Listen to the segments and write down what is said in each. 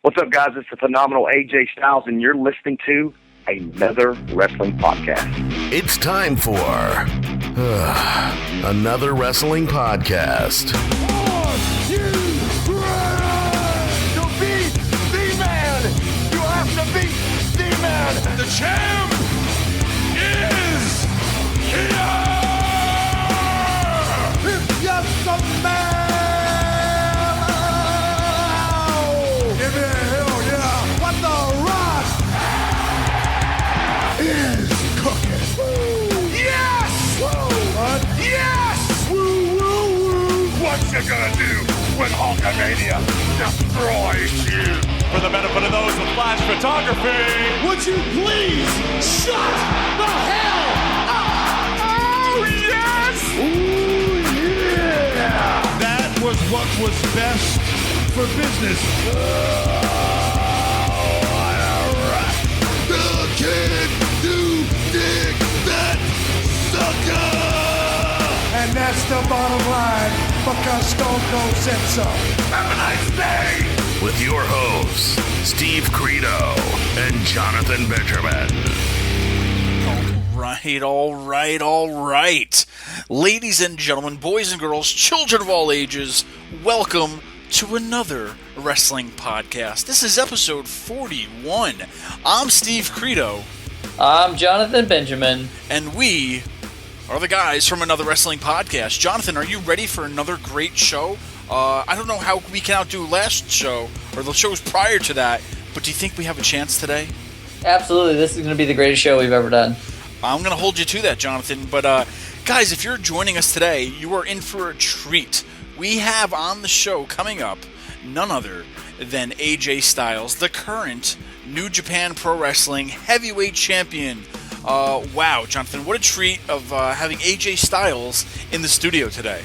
What's up, guys? It's the phenomenal AJ Styles, and you're listening to another wrestling podcast. It's time for another wrestling podcast. Are you ready to beat the man? You have to beat the man. The champ is here. It's just a man. Give me a hell yeah. What the Rock is cooking. Woo. Yes. Woo. What? Yes. Woo, woo, woo. What's you gonna do when Hulkamania destroys you? For the benefit of those with flash photography, would you please shut the hell up? Oh, yes! Ooh, yeah! That was what was best for business. The kid to dig that sucker! And that's the bottom line, because Stone Cold said so. Have a nice day! With your hosts, Steve Credo and Jonathon Benjamin. All right. Ladies and gentlemen, boys and girls, children of all ages, welcome to another wrestling podcast. This is episode 41. I'm Steve Credo. I'm Jonathon Benjamin. And we are the guys from another wrestling podcast. Jonathon, are you ready for another great show? I don't know how we can outdo last show, or the shows prior to that, but do you think we have a chance today? Absolutely, this is going to be the greatest show we've ever done. I'm going to hold you to that, Jonathon, but guys, if you're joining us today, you are in for a treat. We have on the show coming up none other than AJ Styles, the current New Japan Pro Wrestling heavyweight champion. Wow, Jonathon, what a treat of having AJ Styles in the studio today.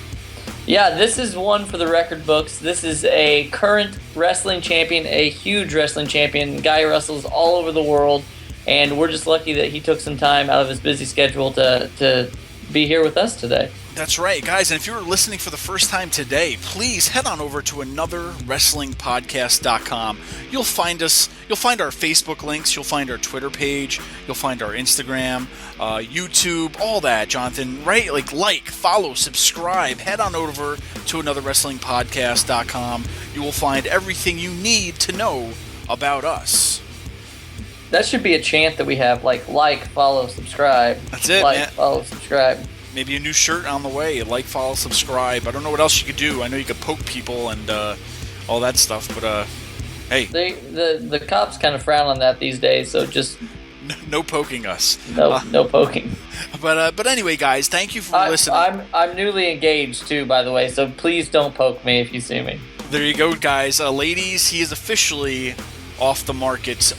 Yeah, this is one for the record books. This is a current wrestling champion, a huge wrestling champion. Guy wrestles all over the world, and we're just lucky that he took some time out of his busy schedule to be here with us today. That's right, guys, and if you're listening for the first time today, please head on over to anotherwrestlingpodcast.com. You'll find us, you'll find our Facebook links, you'll find our Twitter page, you'll find our Instagram, YouTube, all that, Jonathon, right? Like, follow, subscribe, head on over to anotherwrestlingpodcast.com. You will find everything you need to know about us. That should be a chant that we have, like, follow, subscribe. That's it, like, man. Follow, subscribe. Maybe a new shirt on the way. Like, follow, subscribe. I don't know what else you could do. I know you could poke people and all that stuff, but hey. The cops kind of frown on that these days, so just... No poking us. No poking. But anyway, guys, thank you for listening. I'm newly engaged, too, by the way, so please don't poke me if you see me. There you go, guys. Ladies, he is officially off the market.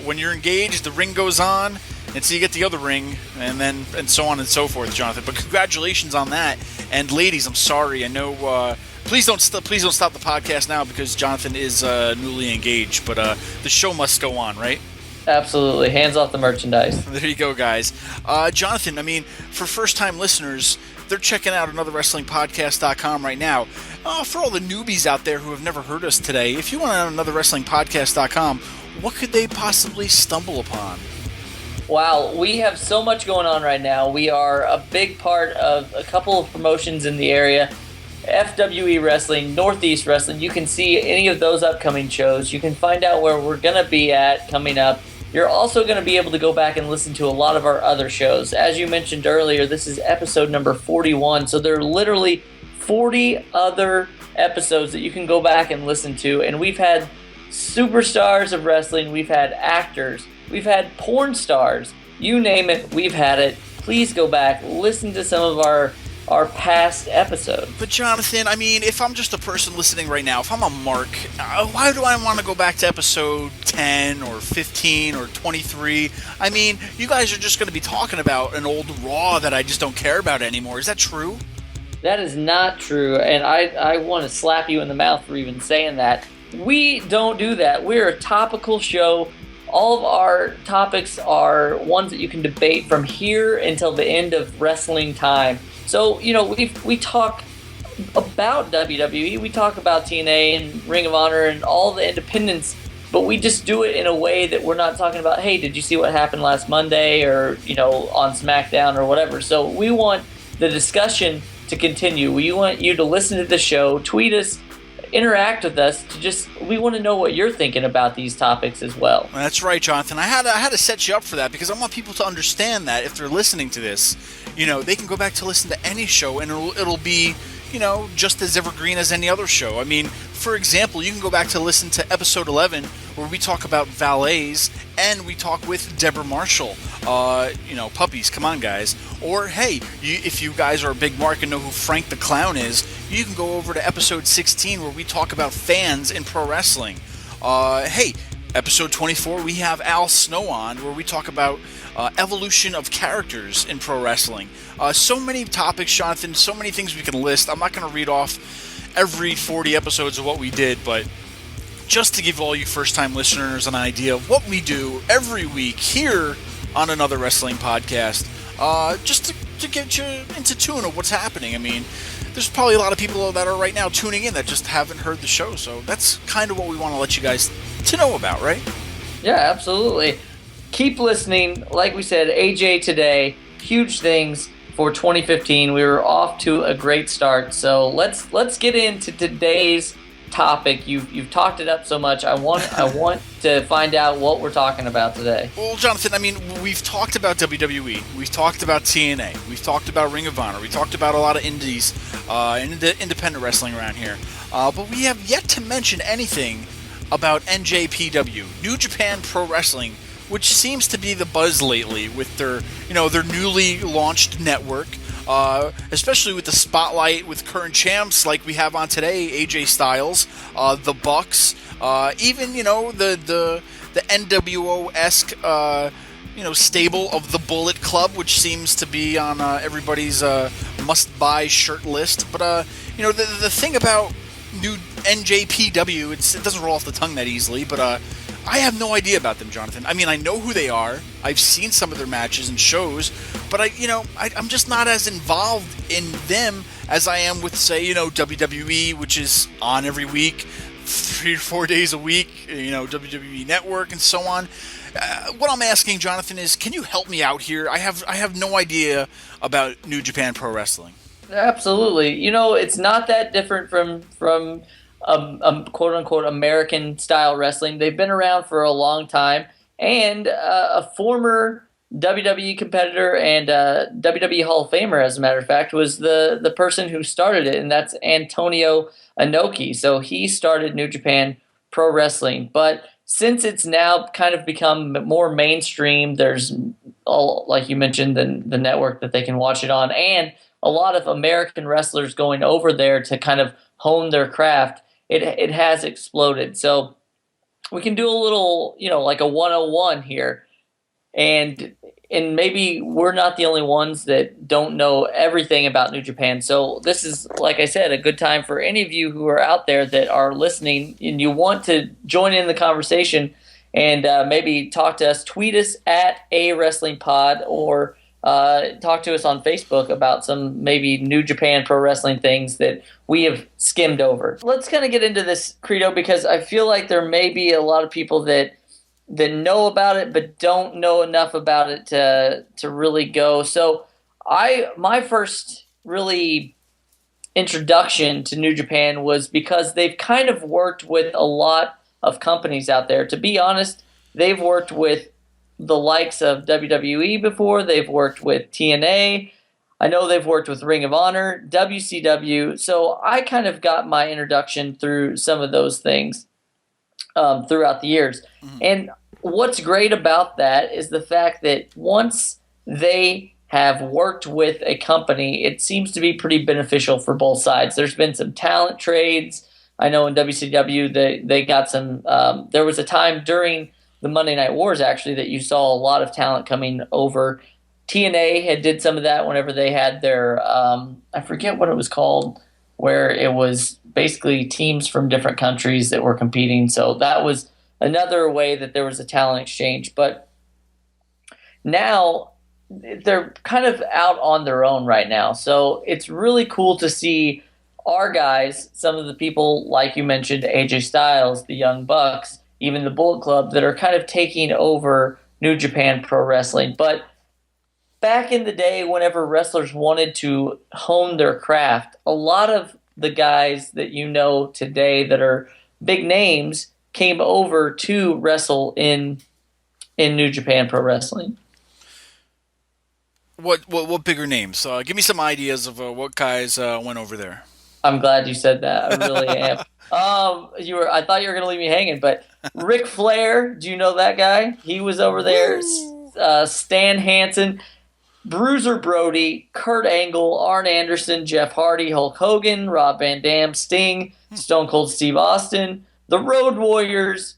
When you're engaged, the ring goes on, and so you get the other ring, and so on and so forth, Jonathon. But congratulations on that. And ladies, I'm sorry. I know. Please don't stop the podcast now because Jonathon is newly engaged. But the show must go on, right? Absolutely. Hands off the merchandise. There you go, guys. Jonathon, I mean, for first-time listeners, they're checking out anotherwrestlingpodcast.com right now. For all the newbies out there who have never heard us today, if you went on anotherwrestlingpodcast.com, what could they possibly stumble upon? Wow, we have so much going on right now. We are a big part of a couple of promotions in the area. FWE Wrestling, Northeast Wrestling. You can see any of those upcoming shows. You can find out where we're going to be at coming up. You're also going to be able to go back and listen to a lot of our other shows. As you mentioned earlier, this is episode number 41, so there are literally 40 other episodes that you can go back and listen to. And we've had superstars of wrestling, we've had actors, we've had porn stars, you name it, we've had it. Please go back, listen to some of our past episodes. But Jonathon, I mean, if I'm just a person listening right now, if I'm a mark, why do I want to go back to episode 10 or 15 or 23? I mean, you guys are just going to be talking about an old Raw that I just don't care about anymore. Is that true? That is not true, and I want to slap you in the mouth for even saying that. We don't do that. We're a topical show. All of our topics are ones that you can debate from here until the end of wrestling time. So, you know, we talk about WWE. We talk about TNA and Ring of Honor and all the independents, but we just do it in a way that we're not talking about, hey, did you see what happened last Monday or, on SmackDown or whatever. So we want the discussion to continue. We want you to listen to the show, tweet us, interact with us. We want to know what you're thinking about these topics as well. That's right, Jonathan. I had to set you up for that because I want people to understand that if they're listening to this, they can go back to listen to any show and it'll be, just as evergreen as any other show. I mean, for example, you can go back to listen to episode 11 where we talk about valets and we talk with Deborah Marshall. Puppies, come on, guys. Or, hey, if you guys are a big mark and know who Frank the Clown is, you can go over to episode 16 where we talk about fans in pro wrestling. Hey, episode 24, we have Al Snow on where we talk about evolution of characters in pro wrestling. So many topics, Jonathan, so many things we can list. I'm not going to read off every 40 episodes of what we did, but just to give all you first-time listeners an idea of what we do every week here on Another Wrestling Podcast, just to get you into tune of what's happening. I mean, there's probably a lot of people that are right now tuning in that just haven't heard the show, so that's kind of what we want to let you guys to know about, right? Yeah, absolutely. Keep listening. Like we said, AJ today, huge things for 2015. We were off to a great start. So let's get into today's topic. You've talked it up so much. I want to find out what we're talking about today. Well, Jonathan, I mean, we've talked about WWE. We've talked about TNA. We've talked about Ring of Honor. We talked about a lot of indies and independent wrestling around here. But we have yet to mention anything about NJPW, New Japan Pro Wrestling, which seems to be the buzz lately with their newly launched network, especially with the spotlight with current champs like we have on today, AJ Styles, the Bucks, even the NWO-esque stable of the Bullet Club, which seems to be on everybody's must-buy shirt list. But the thing about new NJPW, it doesn't roll off the tongue that easily, but I have no idea about them, Jonathan. I mean, I know who they are. I've seen some of their matches and shows, but I'm just not as involved in them as I am with, say, WWE, which is on every week, 3 or 4 days a week, WWE Network and so on. What I'm asking, Jonathan, is can you help me out here? I have no idea about New Japan Pro Wrestling. Absolutely. It's not that different from quote-unquote American style wrestling. They've been around for a long time, and a former WWE competitor and WWE Hall of Famer, as a matter of fact, was the person who started it, and that's Antonio Inoki. So he started New Japan Pro Wrestling, but since it's now kind of become more mainstream, there's all, like you mentioned, the network that they can watch it on, and a lot of American wrestlers going over there to kind of hone their craft. It has exploded. So we can do a little, like a 101 here. And maybe we're not the only ones that don't know everything about New Japan. So this is, like I said, a good time for any of you who are out there that are listening and you want to join in the conversation and maybe talk to us. Tweet us at A Wrestling Pod or talk to us on Facebook about some maybe New Japan Pro Wrestling things that we have skimmed over. Let's kind of get into this, Credo, because I feel like there may be a lot of people that know about it but don't know enough about it to really go. So my first really introduction to New Japan was because they've kind of worked with a lot of companies out there. To be honest, they've worked with the likes of WWE before. They've worked with TNA. I know they've worked with Ring of Honor, WCW. So I kind of got my introduction through some of those things throughout the years. Mm-hmm. And what's great about that is the fact that once they have worked with a company, it seems to be pretty beneficial for both sides. There's been some talent trades. I know in WCW they got some there was a time during the Monday Night Wars, actually, that you saw a lot of talent coming over. TNA had did some of that whenever they had their, I forget what it was called, where it was basically teams from different countries that were competing. So that was another way that there was a talent exchange. But now they're kind of out on their own right now. So it's really cool to see our guys, some of the people, like you mentioned, AJ Styles, the Young Bucks, even the Bullet Club, that are kind of taking over New Japan Pro Wrestling. But back in the day, whenever wrestlers wanted to hone their craft, a lot of the guys that you know today that are big names came over to wrestle in New Japan Pro Wrestling. What bigger names? Give me some ideas of what guys went over there. I'm glad you said that. I really am. I thought you were going to leave me hanging, but Ric Flair, do you know that guy? He was over there. Stan Hansen, Bruiser Brody, Kurt Angle, Arn Anderson, Jeff Hardy, Hulk Hogan, Rob Van Dam, Sting, Stone Cold Steve Austin, the Road Warriors.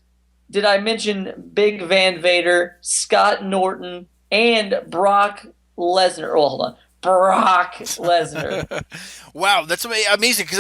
Did I mention Big Van Vader, Scott Norton, and Brock Lesnar? Oh, hold on. Brock Lesnar. Wow, that's amazing. Because,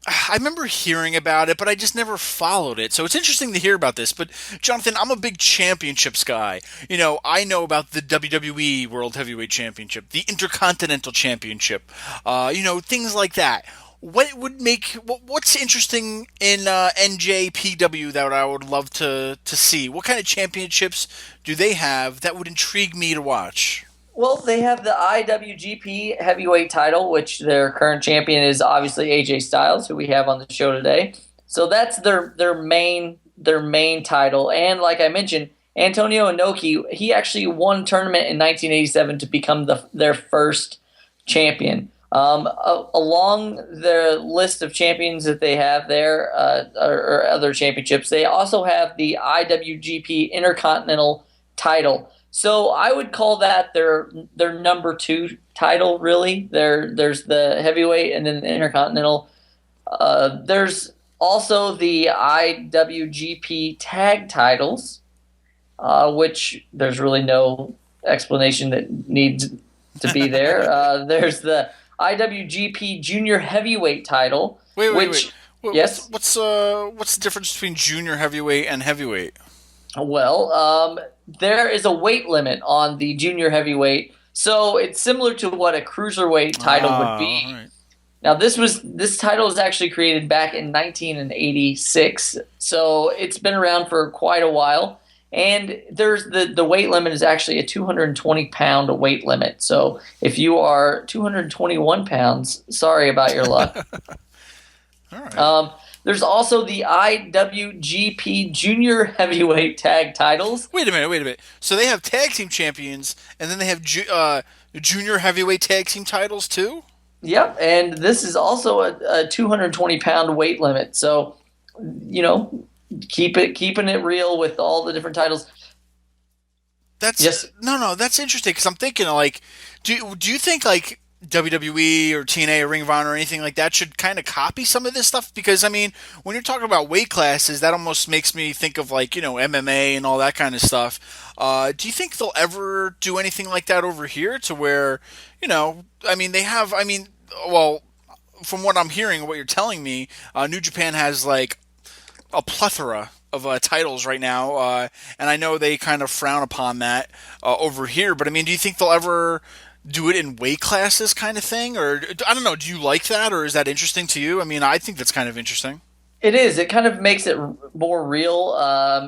I remember hearing about it, but I just never followed it. So it's interesting to hear about this. But, Jonathan, I'm a big championships guy. I know about the WWE World Heavyweight Championship, the Intercontinental Championship, things like that. What's interesting in NJPW that I would love to see? What kind of championships do they have that would intrigue me to watch? Well, they have the IWGP heavyweight title, which their current champion is obviously AJ Styles, who we have on the show today. So that's their main title. And like I mentioned, Antonio Inoki, he actually won a tournament in 1987 to become their first champion. Along the list of champions that they have there, or other championships, they also have the IWGP Intercontinental title. So I would call that their number 2 title, really. There's the heavyweight and then the Intercontinental. There's also the IWGP tag titles, which there's really no explanation that needs to be there. There's the IWGP Junior Heavyweight title. Wait. Yes? What's the difference between junior heavyweight and heavyweight? Well, there is a weight limit on the junior heavyweight, so it's similar to what a cruiserweight title would be. Right. Now, this title was actually created back in 1986, so it's been around for quite a while. And there's the weight limit is actually a 220-pound weight limit. So if you are 221 pounds, sorry about your luck. All right. There's also the IWGP Junior Heavyweight Tag titles. Wait a minute. So they have tag team champions, and then they have junior heavyweight tag team titles too? Yep, and this is also a 220-pound weight limit. So, keeping it real with all the different titles. That's interesting because I'm thinking do you think WWE or TNA or Ring of Honor or anything like that should kind of copy some of this stuff? Because when you're talking about weight classes, that almost makes me think of MMA and all that kind of stuff. Do you think they'll ever do anything like that over here to where they have? Well, from what I'm hearing, what you're telling me, New Japan has a plethora of titles right now, and I know they kind of frown upon that over here. But do you think they'll ever do it in weight classes kind of thing? Or I don't know, do you like that, or is that interesting to you? I think that's kind of interesting. It is. It kind of makes it more real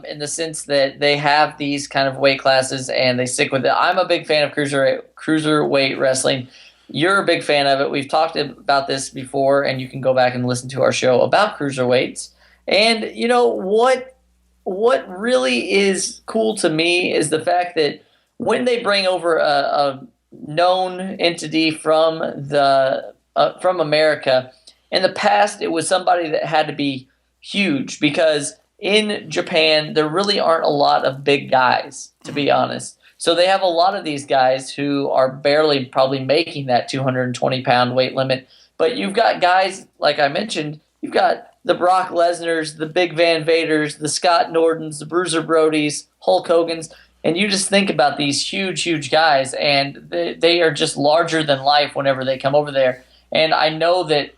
in the sense that they have these kind of weight classes and they stick with it. I'm a big fan of cruiserweight wrestling. You're a big fan of it. We've talked about this before, and you can go back and listen to our show about cruiserweights. And what really is cool to me is the fact that when they bring over a known entity from America, in the past it was somebody that had to be huge, because in Japan there really aren't a lot of big guys, to be honest. So they have a lot of these guys who are barely probably making that 220-pound weight limit. But you've got guys, like I mentioned, you've got the Brock Lesnars, the Big Van Vaders, the Scott Nortons, the Bruiser Brodys, Hulk Hogans, and you just think about these huge guys, and they are just larger than life whenever they come over there. And I know that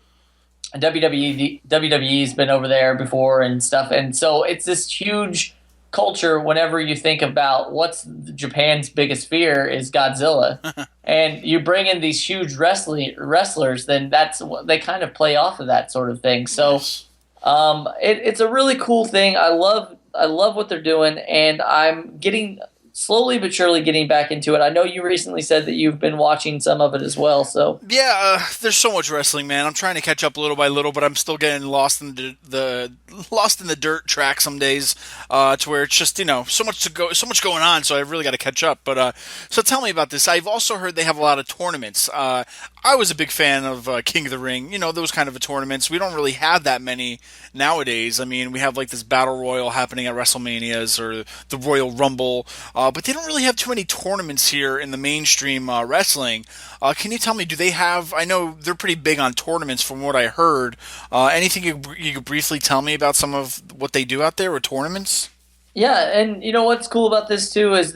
WWE's been over there before and stuff, and so it's this huge culture, whenever you think about what's Japan's biggest fear is Godzilla, and you bring in these huge wrestlers, then that's what they kind of play off of that sort of thing. So Nice. it's a really cool thing. I love what they're doing, and I'm getting slowly but surely getting back into it. I know you recently said that you've been watching some of it as well. So Yeah, there's so much wrestling, man. I'm trying to catch up little by little, but I'm still getting lost in the dirt track some days. To where it's just so much going on. So I've really got to catch up. But so tell me about this. I've also heard they have a lot of tournaments. I was a big fan of King of the Ring. Those kind of tournaments. We don't really have that many nowadays. I mean, we have like this battle royal happening at WrestleManias or the Royal Rumble. But they don't really have too many tournaments here in the mainstream wrestling. Can you tell me, do they have, I know they're pretty big on tournaments from what I heard. Anything you could briefly tell me about some of what they do out there with tournaments? yeah, and what's cool about this too is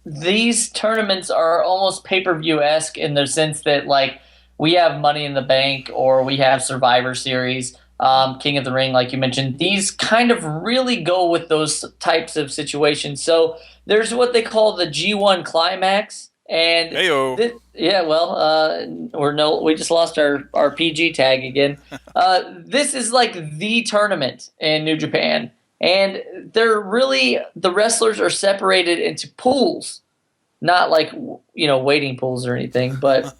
these tournaments are almost pay-per-view-esque in the sense that like we have Money in the Bank or we have Survivor Series. King of the Ring, like you mentioned, these kind of really go with those types of situations. So there's what they call the G1 Climax, and we just lost our PG tag again. This is like the tournament in New Japan, and the wrestlers are separated into pools, not like waiting pools or anything, but.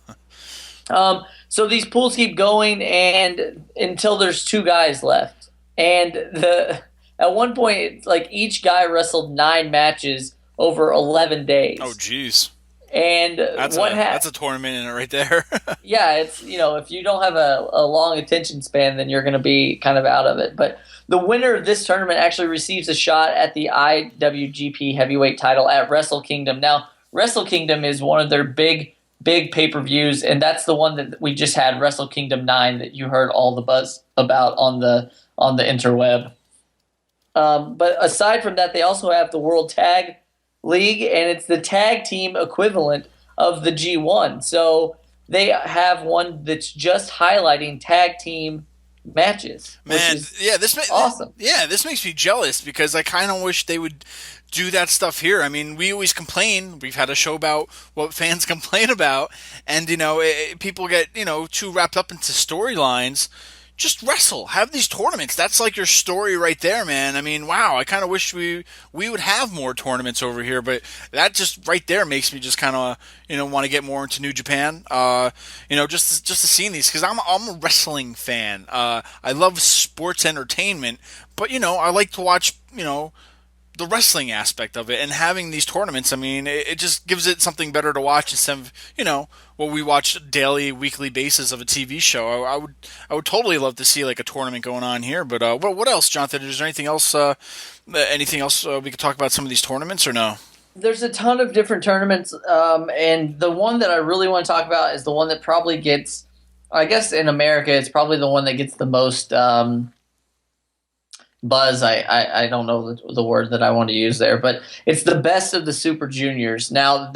So these pools keep going and until there's 2 guys left. And at one point, it's like each guy wrestled 9 matches over 11 days. Oh, jeez. And that's a tournament in it right there. Yeah, it's if you don't have a long attention span, then you're going to be kind of out of it. But the winner of this tournament actually receives a shot at the IWGP Heavyweight title at Wrestle Kingdom. Now, Wrestle Kingdom is one of their big pay-per-views, and that's the one that we just had, Wrestle Kingdom 9, that you heard all the buzz about on the interweb. But aside from that, they also have the World Tag League, and it's the tag team equivalent of the G1. So they have one that's just highlighting tag team matches. Man, this awesome. This makes me jealous because I kind of wish they would do that stuff here. I mean, we always complain. We've had a show about what fans complain about, and people get too wrapped up into storylines. Just wrestle. Have these tournaments. That's like your story right there, man. I mean, wow. I kind of wish we would have more tournaments over here, but that just right there makes me just kind of want to get more into New Japan. Just to seeing these because I'm a wrestling fan. I love sports entertainment, but I like to watch the wrestling aspect of it, and having these tournaments, I mean, it just gives it something better to watch instead of, what we watch daily, weekly basis of a TV show. I would totally love to see like a tournament going on here. But what else, Jonathan? Is there anything else? We could talk about some of these tournaments or no? There's a ton of different tournaments, and the one that I really want to talk about is the one that probably gets, I guess in America, it's probably the one that gets the most buzz. I don't know the word that I want to use there, but it's the Best of the Super Juniors. Now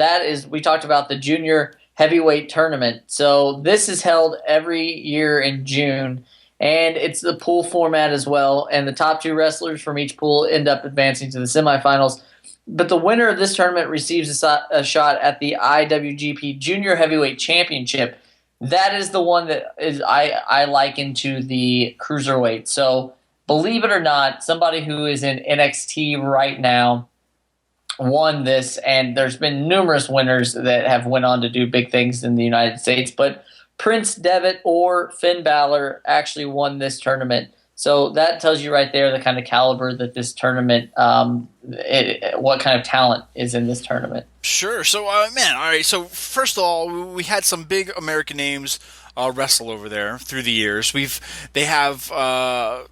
we talked about the Junior Heavyweight Tournament. So this is held every year in June, and it's the pool format as well, and the top 2 wrestlers from each pool end up advancing to the semifinals. But the winner of this tournament receives a shot at the IWGP Junior Heavyweight Championship. That is the one that I liken to the Cruiserweight. So believe it or not, somebody who is in NXT right now won this, and there's been numerous winners that have went on to do big things in the United States, but Prince Devitt or Finn Balor actually won this tournament. So that tells you right there the kind of caliber that this tournament, what kind of talent is in this tournament. Sure. So, all right. So first of all, we had some big American names wrestle over there through the years. They have a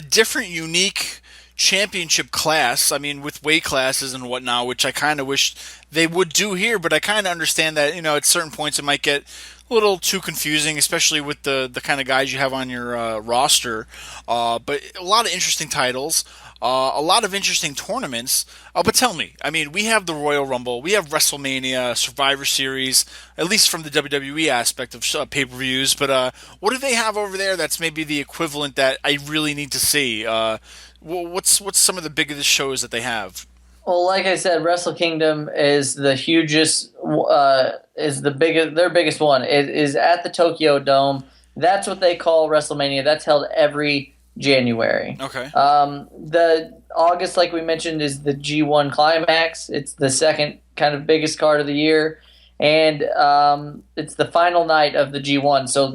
different, unique championship class, I mean, with weight classes and whatnot, which I kind of wish they would do here, but I kind of understand that, at certain points it might get a little too confusing, especially with the kind of guys you have on your roster. But a lot of interesting titles, a lot of interesting tournaments. But tell me, I mean, we have the Royal Rumble, we have WrestleMania, Survivor Series, at least from the WWE aspect of pay-per-views, but what do they have over there that's maybe the equivalent that I really need to see? what's some of the biggest shows that they have? Well, like I said, Wrestle Kingdom is the hugest, is the biggest, their biggest one. It is at the Tokyo Dome. That's what they call WrestleMania. That's held every January. Okay. The August, like we mentioned, is the G1 Climax. It's the second kind of biggest card of the year, and it's the final night of the G1. So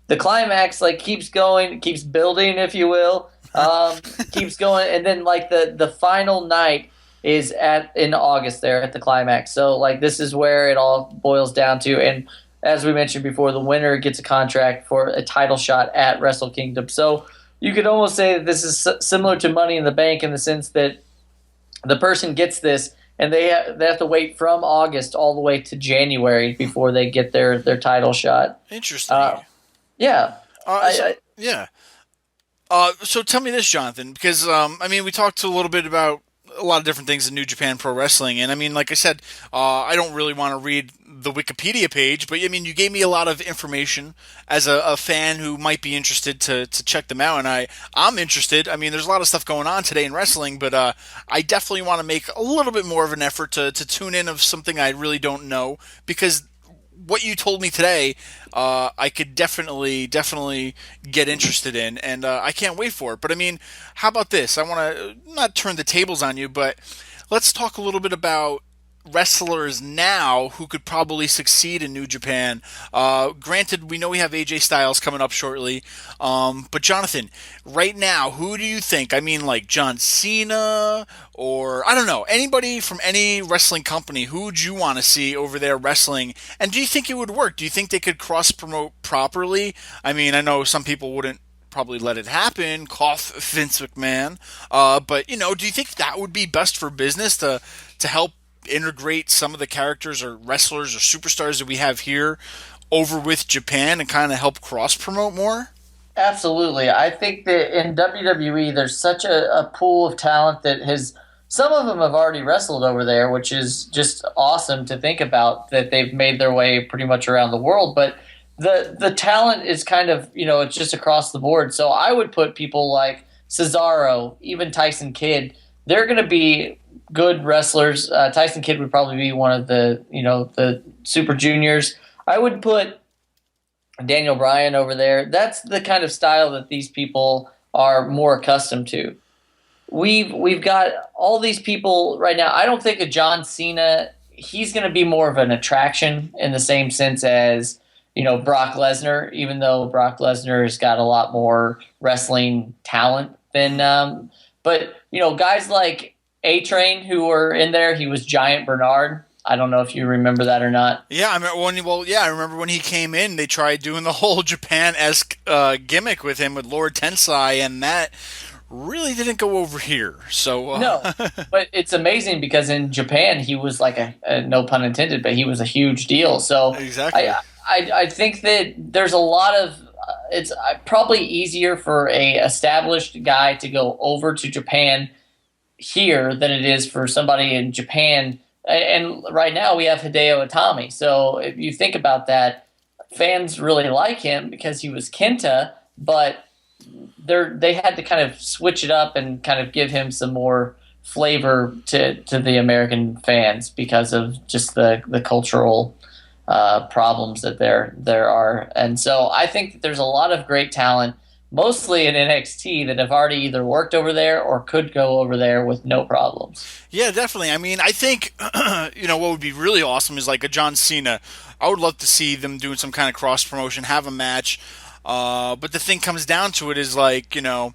the climax like keeps going, keeps building, if you will, keeps going, and then like the final night is in August there at the climax. So like this is where it all boils down to, and as we mentioned before, the winner gets a contract for a title shot at Wrestle Kingdom. So you could almost say that this is similar to Money in the Bank in the sense that the person gets this, and they have to wait from August all the way to January before they get their title shot. Interesting. Yeah. Yeah. So tell me this, Jonathan, because I mean, we talked a little bit about a lot of different things in New Japan Pro Wrestling, and I mean, like I said, I don't really want to read the Wikipedia page, but I mean, you gave me a lot of information as a fan who might be interested to check them out, and I'm interested. I mean, there's a lot of stuff going on today in wrestling, but I definitely want to make a little bit more of an effort to tune in of something I really don't know, because what you told me today, I could definitely get interested in, and I can't wait for it. But I mean, how about this? I want to not turn the tables on you, but let's talk a little bit about wrestlers now who could probably succeed in New Japan. Granted, we know we have AJ Styles coming up shortly, but Jonathan, right now, who do you think? I mean, like John Cena, or I don't know, anybody from any wrestling company, who would you want to see over there wrestling? And do you think it would work? Do you think they could cross-promote properly? I mean, I know some people wouldn't probably let it happen, cough Vince McMahon, but, you know, do you think that would be best for business to help integrate some of the characters or wrestlers or superstars that we have here over with Japan and kind of help cross-promote more? Absolutely. I think that in WWE, there's such a pool of talent that some of them have already wrestled over there, which is just awesome to think about, that they've made their way pretty much around the world. But the talent is kind of, you know, it's just across the board. So I would put people like Cesaro, even Tyson Kidd. They're going to be good wrestlers. Tyson Kidd would probably be one of the Super Juniors. I would put Daniel Bryan over there. That's the kind of style that these people are more accustomed to. We've got all these people right now. I don't think a John Cena, he's going to be more of an attraction in the same sense as, you know, Brock Lesnar, even though Brock Lesnar has got a lot more wrestling talent than but, you know, guys like A-Train who were in there, he was Giant Bernard. I don't know if you remember that or not. Yeah, I remember when he came in, they tried doing the whole Japan-esque gimmick with him with Lord Tensai, and that really didn't go over here. So no, but it's amazing because in Japan he was like a no pun intended, but he was a huge deal. So exactly, I think that there's a lot of it's probably easier for a established guy to go over to Japan here than it is for somebody in Japan. And right now we have Hideo Itami. So if you think about that, fans really like him because he was Kenta, but they had to kind of switch it up and kind of give him some more flavor to the American fans because of just the cultural problems that there are. And so I think that there's a lot of great talent, mostly in NXT, that have already either worked over there or could go over there with no problems. Yeah, definitely. I mean, I think, you know, what would be really awesome is like a John Cena. I would love to see them doing some kind of cross-promotion, have a match. But the thing comes down to it is like, you know,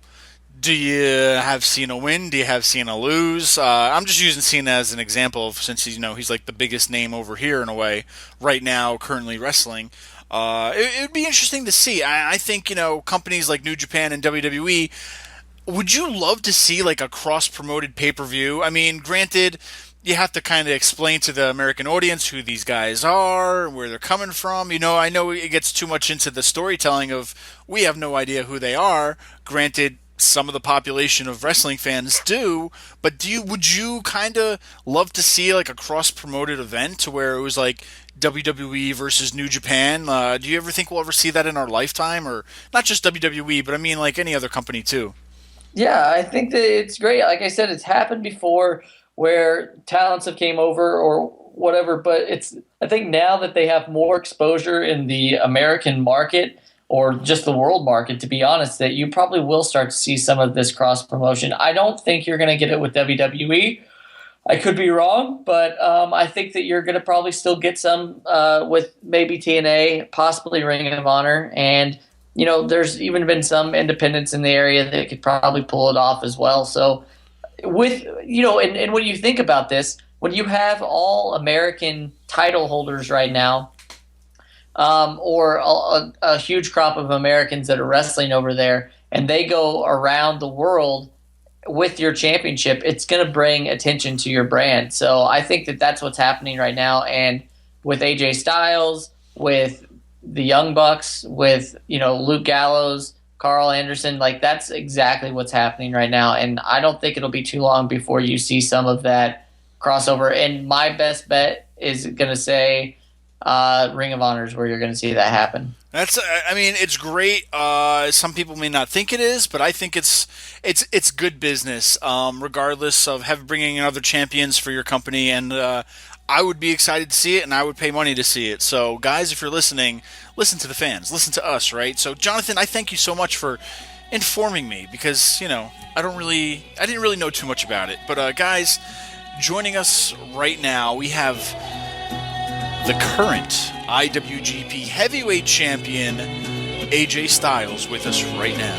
do you have Cena win? Do you have Cena lose? I'm just using Cena as an example since he's, you know, he's like the biggest name over here in a way right now, currently wrestling. It would be interesting to see. I think, you know, companies like New Japan and WWE, would you love to see like a cross-promoted pay-per-view? I mean, granted, you have to kind of explain to the American audience who these guys are, where they're coming from. You know, I know it gets too much into the storytelling of we have no idea who they are. Granted, some of the population of wrestling fans do, but would you kind of love to see like a cross-promoted event to where it was like WWE versus New Japan? Do you ever think we'll ever see that in our lifetime? Or not just WWE, but I mean like any other company too? Yeah, I think that it's great. Like I said, it's happened before where talents have came over or whatever, but I think now that they have more exposure in the American market or just the world market, to be honest, that you probably will start to see some of this cross promotion. I don't think you're going to get it with WWE. I could be wrong, but I think that you're going to probably still get some with maybe TNA, possibly Ring of Honor, and there's even been some independents in the area that could probably pull it off as well. So, with and when you think about this, when you have all American title holders right now, or a huge crop of Americans that are wrestling over there, and they go around the world with your championship, it's going to bring attention to your brand. So I think that that's what's happening right now. And with AJ Styles, with the Young Bucks, with Luke Gallows, Carl Anderson, like that's exactly what's happening right now. And I don't think it'll be too long before you see some of that crossover. And my best bet is going to say Ring of Honor is where you're going to see that happen. I mean, it's great. Some people may not think it is, but I think it's good business, regardless of bringing in other champions for your company. And I would be excited to see it, and I would pay money to see it. So, guys, if you're listening, listen to the fans, listen to us, right? So, Jonathan, I thank you so much for informing me because I didn't really know too much about it. But guys, joining us right now, we have the current IWGP Heavyweight Champion, AJ Styles, with us right now.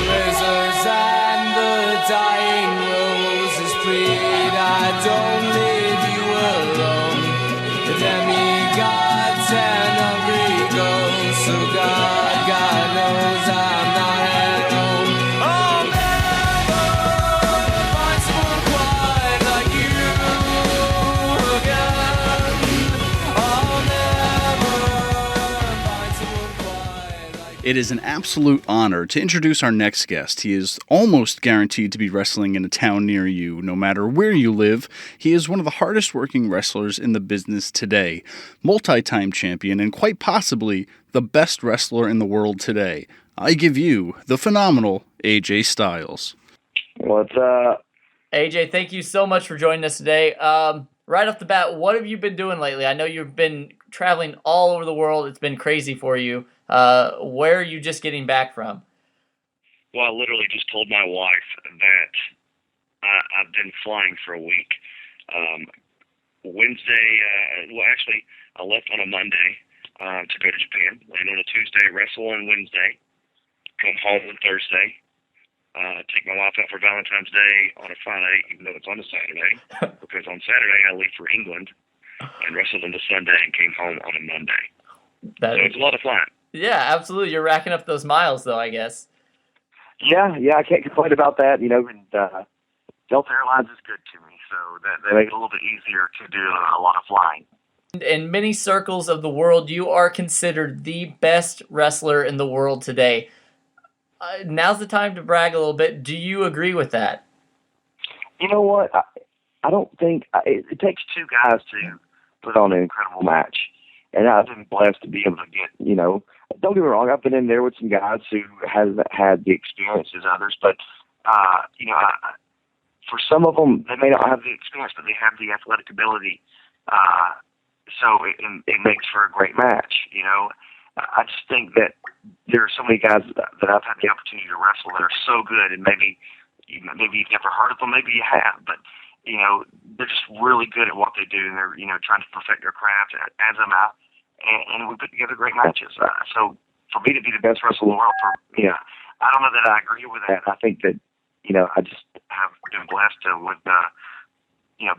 Razors and the dying roses plead, I don't leave you alone. The demigods and hungry ghosts, so God knows I'm not at home. I'll never find someone quite like you again. I'll never find someone quite like you. It is an absolute honor to introduce our next guest. He is almost guaranteed to be wrestling in a town near you, no matter where you live. He is one of the hardest working wrestlers in the business today, multi-time champion, and quite possibly the best wrestler in the world today. I give you the phenomenal AJ Styles. What's up? AJ, thank you so much for joining us today. Right off the bat, what have you been doing lately? I know you've been traveling all over the world. It's been crazy for you. Where are you just getting back from? Well, I literally just told my wife that I've been flying for a week. Wednesday, actually, I left on a Monday to go to Japan, land on a Tuesday, wrestle on Wednesday, come home on Thursday, take my wife out for Valentine's Day on a Friday, even though it's on a Saturday, because on Saturday I leave for England and wrestled on the Sunday and came home on a Monday. So it's a lot of flying. Yeah, absolutely. You're racking up those miles, though, I guess. Yeah, I can't complain about that. And Delta Airlines is good to me, so that they make it a little bit easier to do a lot of flying. In many circles of the world, you are considered the best wrestler in the world today. Now's the time to brag a little bit. Do you agree with that? You know what? I don't think it takes two guys to put on an incredible match. And I've been blessed to be able to get, don't get me wrong, I've been in there with some guys who haven't had the experience as others, but, for some of them, they may not have the experience, but they have the athletic ability. So it makes for a great match, I just think that there are so many guys that I've had the opportunity to wrestle that are so good, and maybe you've never heard of them, maybe you have, but they're just really good at what they do, and they're trying to perfect their craft as am I, and we put together great matches. So for me to be the best wrestler in the world, I don't know that I agree with that. I think that I just have been blessed with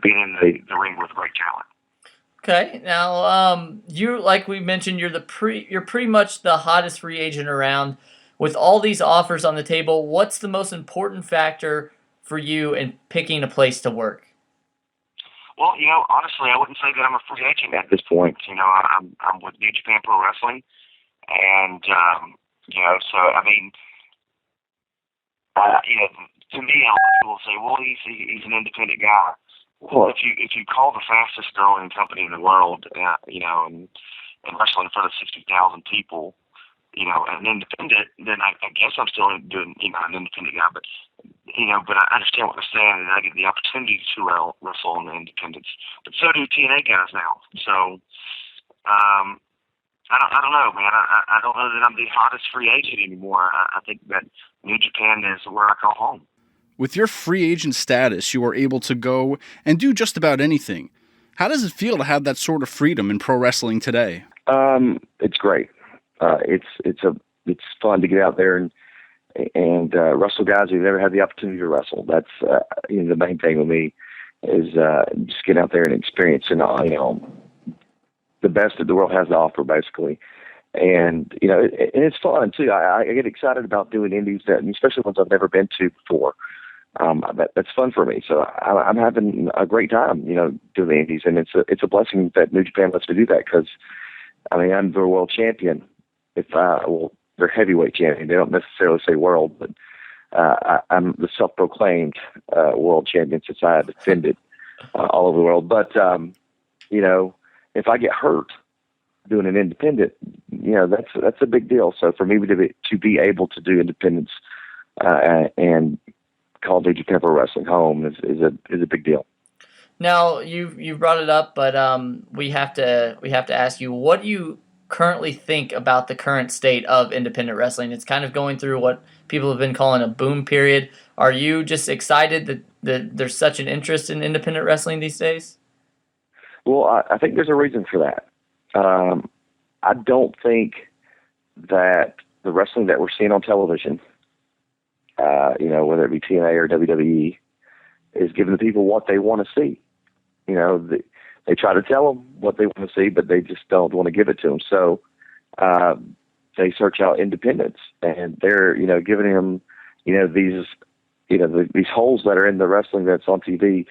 being in the ring with great talent. Okay, now you, like we mentioned, you're pretty much the hottest free agent around. With all these offers on the table, what's the most important factor for you in picking a place to work? Well, honestly, I wouldn't say that I'm a free agent at this point. I'm with New Japan Pro Wrestling, and so I mean, to me, a lot of people say, well, he's an independent guy. Well, if you call the fastest growing company in the world, and wrestling in front of 60,000 people, an independent, then I guess I'm still doing, an independent guy. But I understand what they're saying, and I get the opportunity to wrestle in the independents. But so do TNA guys now. So, I don't know, man. I don't know that I'm the hottest free agent anymore. I think that New Japan is where I call home. With your free agent status, you are able to go and do just about anything. How does it feel to have that sort of freedom in pro wrestling today? It's great. It's fun to get out there and wrestle guys who've never had the opportunity to wrestle. That's the main thing with me is just get out there and experience the best that the world has to offer, basically. And and it's fun too. I get excited about doing indies, especially ones I've never been to before. That's fun for me. So I'm having a great time, doing the indies, and it's a blessing that New Japan lets me do that because, I'm the world champion. They're heavyweight champion. They don't necessarily say world, but I'm the self-proclaimed world champion since I defended all over the world. But if I get hurt doing an independent, that's a big deal. So for me to be able to do independence and call New Japan Pro Wrestling home is a big deal. Now you brought it up, but we have to ask you, what do you currently think about the current state of independent wrestling? It's kind of going through what people have been calling a boom period. Are you just excited that there's such an interest in independent wrestling these days? Well, I think there's a reason for that. I don't think that the wrestling that we're seeing on television, whether it be TNA or WWE, is giving the people what they want to see. They try to tell them what they want to see, but they just don't want to give it to them. So they search out independents, and they're giving them these holes that are in the wrestling that's on TV.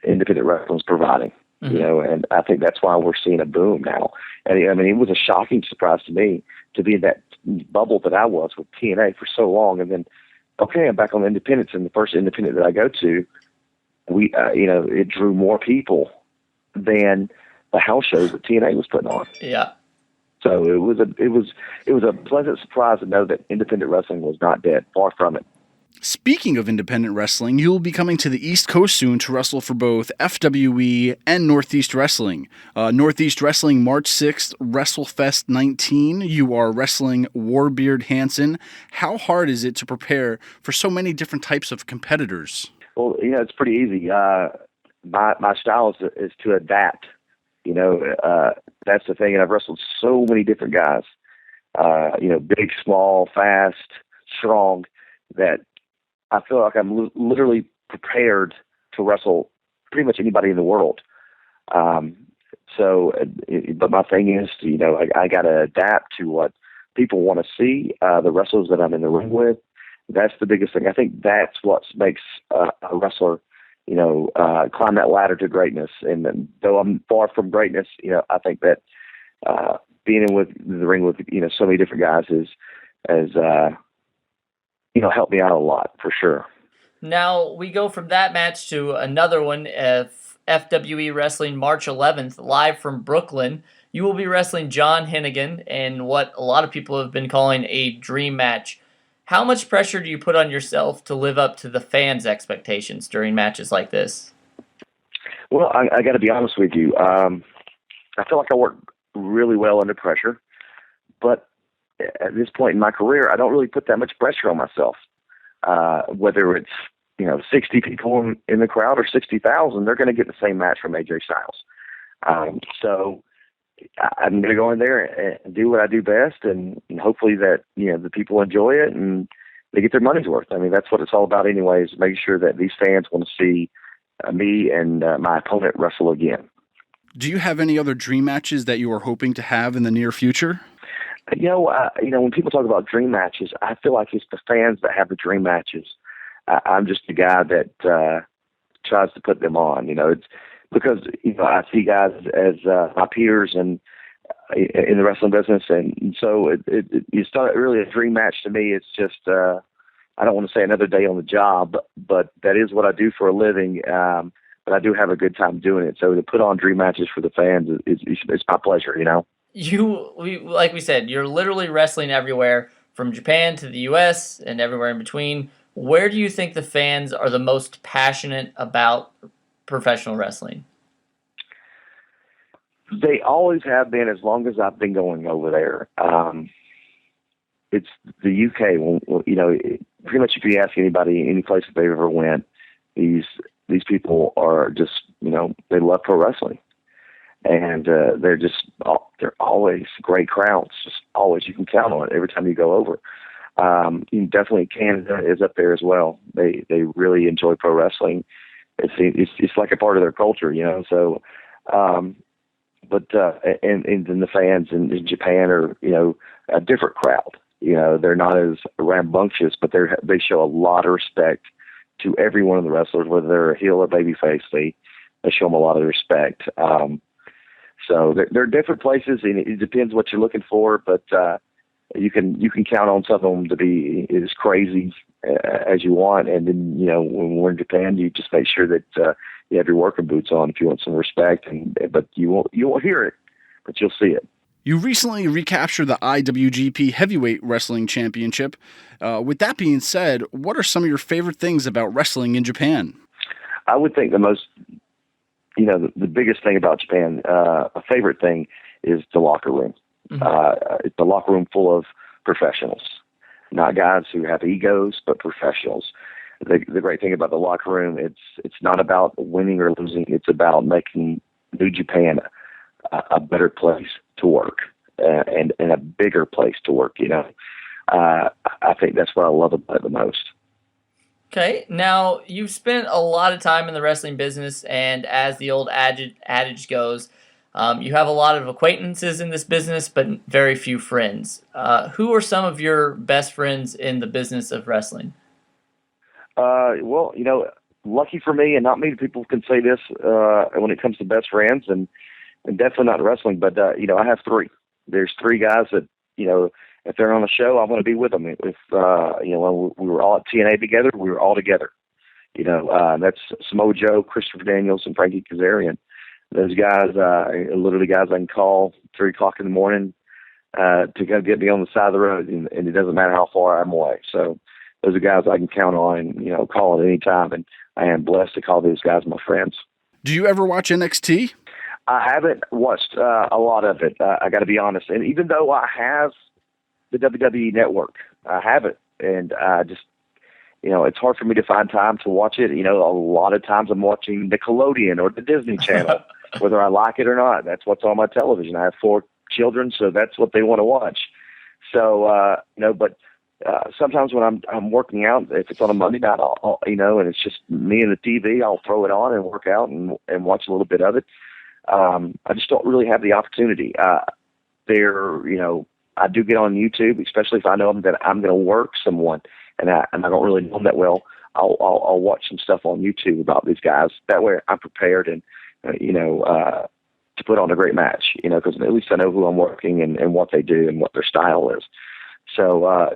Independent wrestling's providing. Mm-hmm. And I think that's why we're seeing a boom now. And it was a shocking surprise to me to be in that bubble that I was with TNA for so long, and then I'm back on independence, and the first independent that I go to, it drew more people than the house shows that TNA was putting on. Yeah. So it was a pleasant surprise to know that independent wrestling was not dead. Far from it. Speaking of independent wrestling, you will be coming to the East Coast soon to wrestle for both FWE and Northeast Wrestling. Northeast Wrestling, March 6th, WrestleFest 19. You are wrestling Warbeard Hansen. How hard is it to prepare for so many different types of competitors? Well, it's pretty easy. My style is to adapt. That's the thing. And I've wrestled so many different guys, big, small, fast, strong, that I feel like I'm literally prepared to wrestle pretty much anybody in the world. But my thing is, I got to adapt to what people want to see, the wrestlers that I'm in the ring with. That's the biggest thing. I think that's what makes a wrestler, climb that ladder to greatness. And then, though I'm far from greatness, I think that being in the ring with, so many different guys has helped me out a lot, for sure. Now we go from that match to another one, FWE Wrestling, March 11th, live from Brooklyn. You will be wrestling John Hennigan in what a lot of people have been calling a dream match. How much pressure do you put on yourself to live up to the fans' expectations during matches like this? Well, I got to be honest with you. I feel like I work really well under pressure, but at this point in my career, I don't really put that much pressure on myself. Whether it's 60 people in the crowd or 60,000, they're going to get the same match from AJ Styles. So I'm going to go in there and do what I do best, and hopefully that the people enjoy it and they get their money's worth. That's what it's all about, anyways. Making sure that these fans want to see me and my opponent wrestle again. Do you have any other dream matches that you are hoping to have in the near future? When people talk about dream matches, I feel like it's the fans that have the dream matches. I'm just the guy that tries to put them on. It's because I see guys as my peers and in the wrestling business, and so it's not really a dream match to me. It's just I don't want to say another day on the job, but that is what I do for a living. but I do have a good time doing it. So to put on dream matches for the fans is my pleasure, you know. Like we said, you're literally wrestling everywhere from Japan to the U.S. and everywhere in between. Where do you think the fans are the most passionate about professional wrestling? They always have been, as long as I've been going over there. It's the UK. Well, you know, pretty much if you ask anybody, any place that they've ever went, these people are just, you know, they love pro wrestling, and they're always great crowds. Just always, you can count on it every time you go over. Definitely Canada is up there as well. They really enjoy pro wrestling. It's like a part of their culture, you know. So, and then the fans in Japan are, you know, a different crowd. You know, they're not as rambunctious, but they show a lot of respect to every one of the wrestlers, whether they're a heel or babyface. They show them a lot of respect. So there are different places, and it depends what you're looking for. But you can count on some of them to be as crazy as you want. And then, you know, when we're in Japan, you just make sure that you have your working boots on if you want some respect. But you won't hear it, but you'll see it. You recently recaptured the IWGP Heavyweight Wrestling Championship. With that being said, what are some of your favorite things about wrestling in Japan? I would think the most, you know, the biggest thing about Japan, a favorite thing, is the locker room. Mm-hmm. It's a locker room full of professionals, not guys who have egos, but professionals. The great thing about the locker room, it's not about winning or losing. It's about making New Japan a better place to work and a bigger place to work, you know. I think that's what I love about it the most. Okay, now you've spent a lot of time in the wrestling business, and as the old adage goes, you have a lot of acquaintances in this business, but very few friends. Who are some of your best friends in the business of wrestling? Well, you know, lucky for me, and not many people can say this when it comes to best friends, and definitely not wrestling, but, you know, I have three. There's three guys that, you know, if they're on the show, I want to be with them. If, you know, when we were all at TNA together, we were all together. You know, that's Samoa Joe, Christopher Daniels, and Frankie Kazarian. Those guys, literally guys I can call 3 o'clock in the morning to go get me on the side of the road, and it doesn't matter how far I'm away. So those are guys I can count on and, you know, call at any time, and I am blessed to call those guys my friends. Do you ever watch NXT? I haven't watched a lot of it, I got to be honest. And even though I have the WWE Network, I have it. And just, you know, it's hard for me to find time to watch it. You know, a lot of times I'm watching Nickelodeon or the Disney Channel, whether I like it or not. That's what's on my television. I have 4 children, so that's what they want to watch. So, you know, but sometimes when I'm working out, if it's on a Monday night, I'll, you know, and it's just me and the TV, I'll throw it on and work out and watch a little bit of it. I just don't really have the opportunity. You know, I do get on YouTube, especially if I know that I'm going to work someone, and I don't really know them that well. I'll watch some stuff on YouTube about these guys. That way, I'm prepared and you know, to put on a great match. You know, because at least I know who I'm working and what they do and what their style is. So,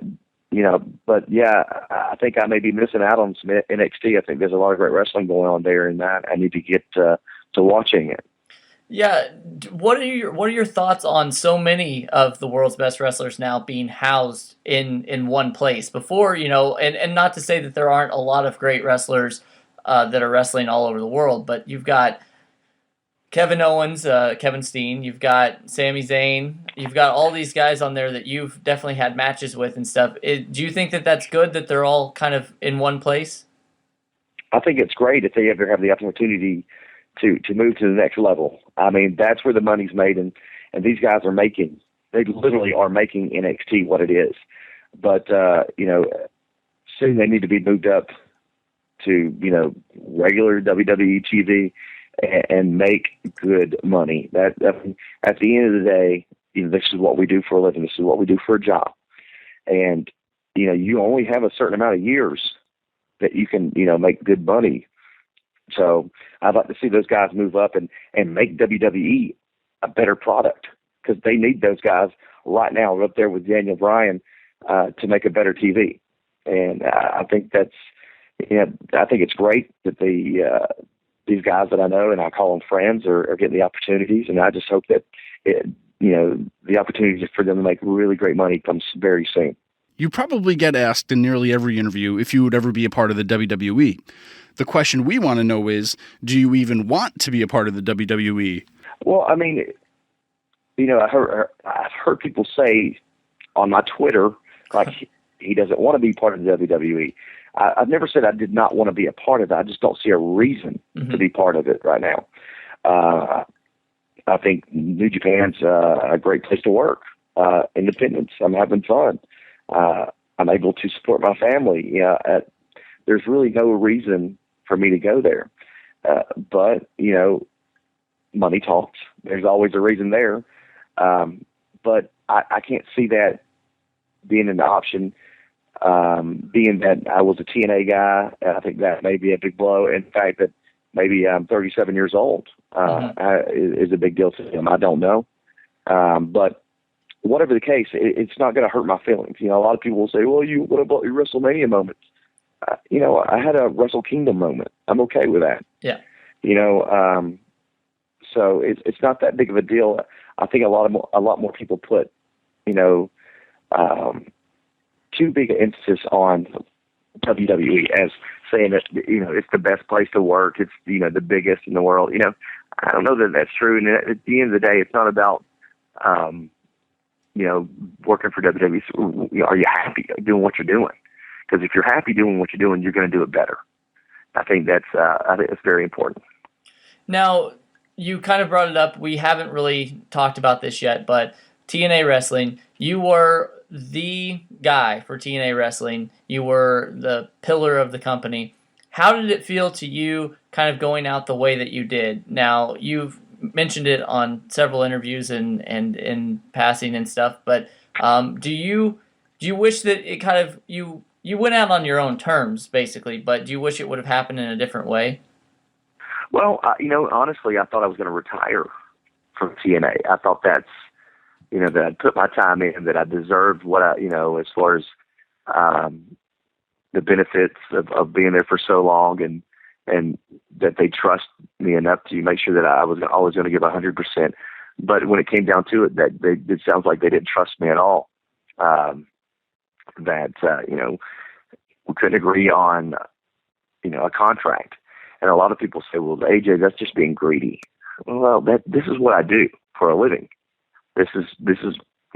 you know, but yeah, I think I may be missing out on some NXT. I think there's a lot of great wrestling going on there, and I need to get to watching it. Yeah, what are your thoughts on so many of the world's best wrestlers now being housed in one place? Before, you know, and not to say that there aren't a lot of great wrestlers that are wrestling all over the world, but you've got Kevin Owens, Kevin Steen, you've got Sami Zayn, you've got all these guys on there that you've definitely had matches with and stuff. Do you think that that's good that they're all kind of in one place? I think it's great if they ever have the opportunity to move to the next level. I mean, that's where the money's made, and these guys they literally are making NXT what it is. But, you know, soon they need to be moved up to, you know, regular WWE TV and make good money. At the end of the day, you know, this is what we do for a living. This is what we do for a job. And, you know, you only have a certain amount of years that you can, you know, make good money. So I'd like to see those guys move up and make WWE a better product, because they need those guys right now up there with Daniel Bryan to make a better TV. And I think that's, you know, I think it's great that these guys that I know, and I call them friends, are getting the opportunities, and I just hope that the opportunity for them to make really great money comes very soon. You probably get asked in nearly every interview if you would ever be a part of the WWE. The question we want to know is, do you even want to be a part of the WWE? Well, I mean, I've heard people say on my Twitter, like, he doesn't want to be part of the WWE. I've never said I did not want to be a part of it. I just don't see a reason to be part of it right now. I think New Japan's a great place to work. Independence. I'm having fun. I'm able to support my family. There's really no reason for me to go there. But, money talks. There's always a reason there. But I can't see that being an option, being that I was a TNA guy. I think that may be a big blow. In fact, that maybe I'm 37 years old is a big deal to him. I don't know. But whatever the case, it's not going to hurt my feelings. A lot of people will say, well, what about your WrestleMania moments? I had a Wrestle Kingdom moment. I'm okay with that. Yeah. So it's not that big of a deal. I think a lot more people put, too big an emphasis on WWE as saying that, it's the best place to work. It's, the biggest in the world. I don't know that that's true. And at the end of the day, it's not about, working for WWE. Are you happy doing what you're doing? Because if you're happy doing what you're doing, you're going to do it better. I think that's very important. Now, you kind of brought it up. We haven't really talked about this yet, but TNA Wrestling, you were the guy for TNA Wrestling. You were the pillar of the company. How did it feel to you kind of going out the way that you did? Now, you've mentioned it on several interviews and in passing and stuff, but do you wish that it kind of, you went out on your own terms, basically, but do you wish it would have happened in a different way? Well, honestly, I thought I was going to retire from TNA. I thought that's, that I'd put my time in, that I deserved what as far as the benefits of being there for so long, and that they trust me enough to make sure that I was always going to give 100%. But when it came down to it, it sounds like they didn't trust me at all. We couldn't agree on, a contract. And a lot of people say, well, AJ, that's just being greedy. Well, this is what I do for a living. This is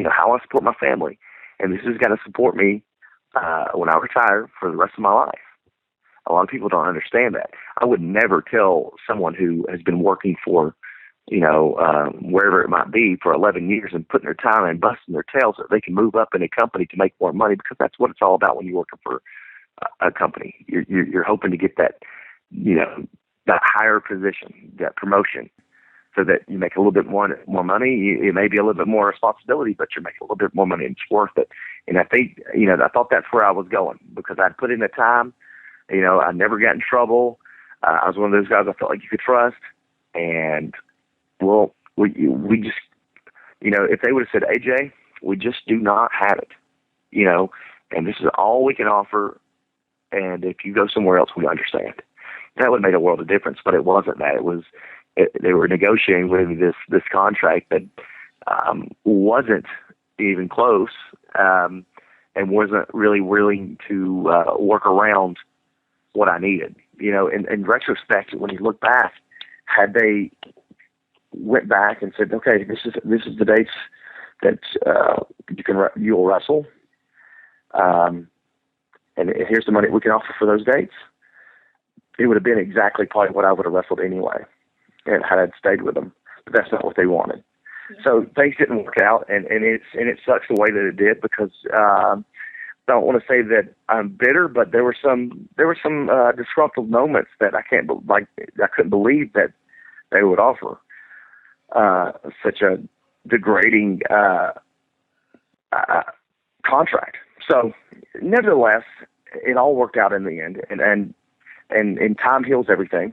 how I support my family. And this is going to support me when I retire for the rest of my life. A lot of people don't understand that. I would never tell someone who has been working for, wherever it might be for 11 years and putting their time and busting their tails so they can move up in a company to make more money, because that's what it's all about when you're working for a company. You're hoping to get that, that higher position, that promotion, so that you make a little bit more money. It may be a little bit more responsibility, but you're making a little bit more money and it's worth it. And I think, I thought that's where I was going, because I'd put in the time. I never got in trouble. I was one of those guys I felt like you could trust. And, well, we just, if they would have said, AJ, we just do not have it, and this is all we can offer, and if you go somewhere else, we understand. That would have made a world of difference, but it wasn't that. They were negotiating with me this contract that wasn't even close, and wasn't really willing to work around what I needed. In retrospect, when you look back, had they went back and said, okay, this is the dates that you'll wrestle, and here's the money we can offer for those dates, it would have been exactly probably what I would have wrestled anyway, and had I stayed with them. But that's not what they wanted. So things didn't work out, and it sucks the way that it did, because I don't want to say that I'm bitter, but there were some disgruntled moments that I couldn't believe that they would offer such a degrading contract. So nevertheless, it all worked out in the end, and time heals everything.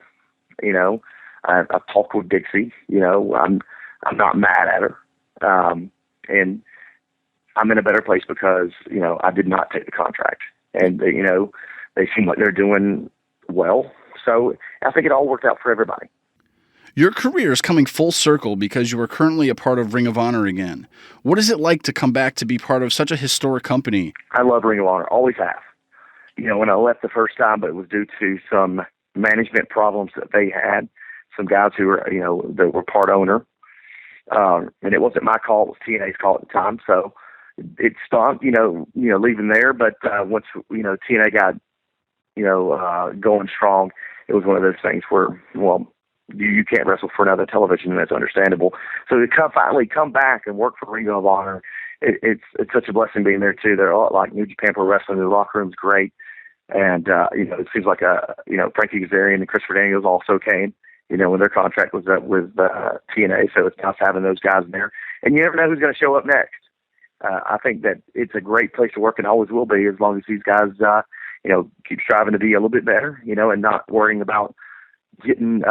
I've talked with Dixie. I'm not mad at her, and I'm in a better place because I did not take the contract, and they seem like they're doing well. So I think it all worked out for everybody. Your career is coming full circle because you are currently a part of Ring of Honor again. What is it like to come back to be part of such a historic company? I love Ring of Honor, always have. When I left the first time, but it was due to some management problems that they had, some guys who were, that were part owner. And it wasn't my call, it was TNA's call at the time. So it stunk, leaving there. But once, TNA got, going strong, it was one of those things where, well, you can't wrestle for another television, and that's understandable. So to finally come back and work for Ring of Honor, it's such a blessing being there too. They're a lot like New Japan Pro Wrestling. The locker room's great, and it seems like Frankie Kazarian and Christopher Daniels also came. When their contract was up with TNA, so it's nice having those guys there. And you never know who's going to show up next. I think that it's a great place to work and always will be as long as these guys, keep striving to be a little bit better, and not worrying about getting,